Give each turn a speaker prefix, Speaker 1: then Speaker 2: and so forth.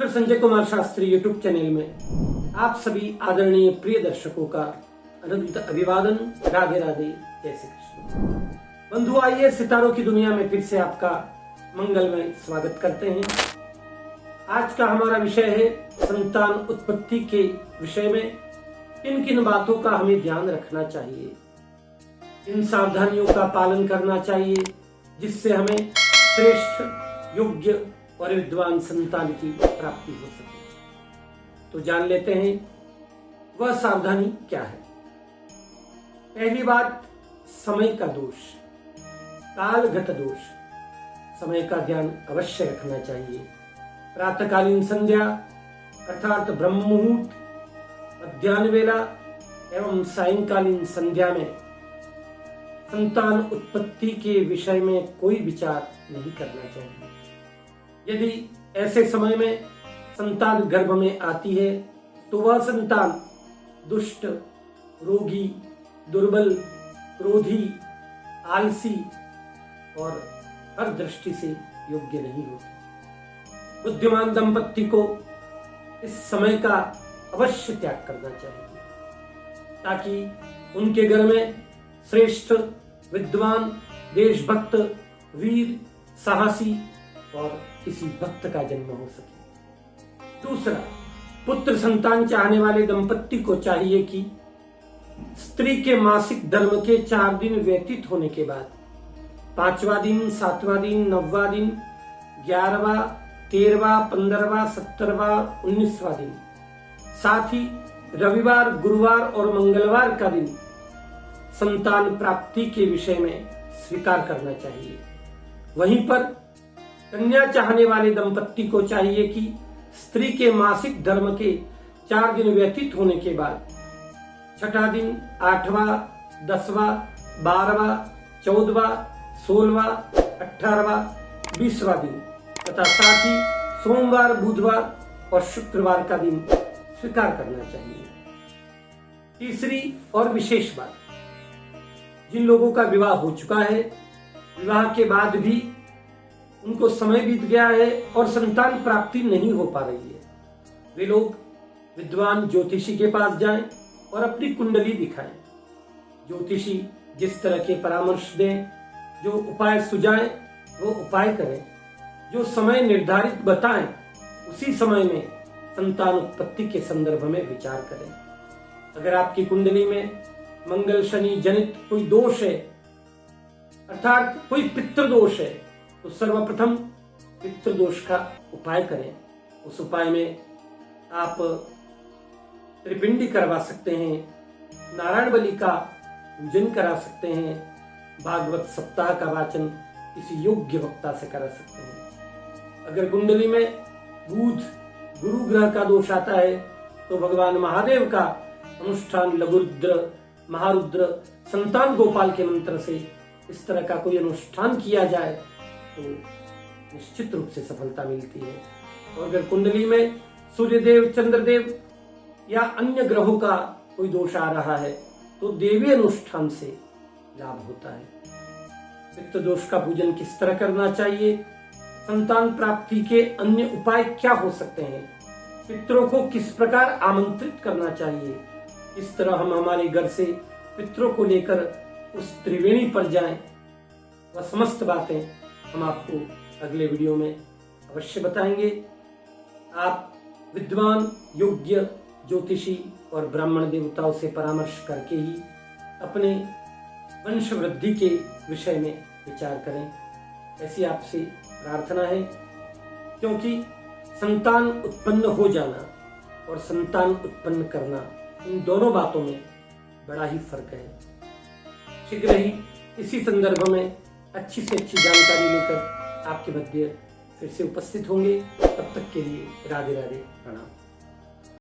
Speaker 1: Doctor Sanjay Kumar Shastri YouTube channel में आप सभी आदरणीय प्रिय दर्शकों का अनंत अभिवादन। राधे राधे, जय श्री कृष्ण। बंधु, आइए सितारों की दुनिया में फिर से आपका मंगलमय स्वागत करते हैं। आज का हमारा विषय है संतान उत्पत्ति के विषय में किन किन बातों का हमें ध्यान रखना चाहिए, इन सावधानियों का पालन करना चाहिए जिससे हमें श्रेष्ठ, योग्य और विद्वान संतान की प्राप्ति हो सके। तो जान लेते हैं वह सावधानी क्या है। पहली बात, समय का दोष, कालगत दोष। समय का ध्यान अवश्य रखना चाहिए। प्रातःकालीन संध्या अर्थात ब्रह्म मुहूर्त, मध्याह्न वेला एवं सायंकालीन संध्या में संतान उत्पत्ति के विषय में कोई विचार नहीं करना चाहिए। यदि ऐसे समय में संतान गर्भ में आती है तो वह संतान दुष्ट, रोगी, दुर्बल, क्रोधी, आलसी और हर दृष्टि से योग्य नहीं होती। बुद्धिमान दंपत्ति को इस समय का अवश्य त्याग करना चाहिए ताकि उनके घर में श्रेष्ठ, विद्वान, देशभक्त, वीर, साहसी और किसी भक्त का जन्म हो सके। दूसरा, पुत्र संतान चाहने वाले दंपत्ति को चाहिए कि स्त्री के मासिक धर्म के 4 दिन व्यतीत होने के बाद 5वां दिन, 7वां दिन, 9वां दिन, 11वां, 13वां, 15वां, 17वां, 19वां दिन, साथ ही रविवार, गुरुवार और मंगलवार का दिन संतान प्राप्ति के विषय में स्वीकार करना चाहिए। वहीं पर कन्या चाहने वाले दंपत्ति को चाहिए कि स्त्री के मासिक धर्म के 4 दिन व्यतीत होने के बाद 6वां दिन, 8वां, 10वां, 12वां, 14वां, 16वां, 18वां, 20वां दिन तथा साथ ही सोमवार, बुधवार और शुक्रवार का दिन स्वीकार करना चाहिए। तीसरी और विशेष बात, जिन लोगों का विवाह हो चुका है, विवाह के बाद भी उनको समय बीत गया है और संतान प्राप्ति नहीं हो पा रही है, वे लोग विद्वान ज्योतिषी के पास जाएं और अपनी कुंडली दिखाएं। ज्योतिषी जिस तरह के परामर्श दें, जो उपाय सुझाएं, वो उपाय करें। जो समय निर्धारित बताएं, उसी समय में संतान उत्पत्ति के संदर्भ में विचार करें। अगर आपकी कुंडली में मंगल शनि जनित कोई दोष है, अर्थात कोई पितृदोष है, तो सर्वप्रथम पितृदोष का उपाय करें। उस उपाय में आप त्रिपिंडी करवा सकते हैं, नारायण बलि का पूजन करा सकते हैं, भागवत सप्ताह का वाचन किसी योग्य वक्ता से करा सकते हैं। अगर कुंडली में बुध, गुरु ग्रह का दोष आता है तो भगवान महादेव का अनुष्ठान लघुरुद्र, महारुद्र, संतान गोपाल के मंत्र से इस तरह का कोई अनुष्ठान किया जाए तो निश्चित रूप से सफलता मिलती है। और अगर कुंडली में सूर्यदेव, चंद्रदेव या अन्य ग्रहों का कोई दोष आ रहा है तो देवी अनुष्ठान से लाभ होता है। पितृ दोष का पूजन किस तरह करना चाहिए, संतान प्राप्ति के अन्य उपाय क्या हो सकते हैं, पितरों को किस प्रकार आमंत्रित करना चाहिए, किस तरह हम हमारे घर से पितरों को लेकर उस त्रिवेणी पर जाएं, वह समस्त बातें हम आपको अगले वीडियो में अवश्य बताएंगे। आप विद्वान, योग्य ज्योतिषी और ब्राह्मण देवताओं से परामर्श करके ही अपने वंश वृद्धि के विषय में विचार करें, ऐसी आपसे प्रार्थना है। क्योंकि संतान उत्पन्न हो जाना और संतान उत्पन्न करना, इन दोनों बातों में बड़ा ही फर्क है। शीघ्र ही इसी संदर्भ में अच्छी से अच्छी जानकारी लेकर आपके मध्य फिर से उपस्थित होंगे। तब तक के लिए राधे राधे, प्रणाम।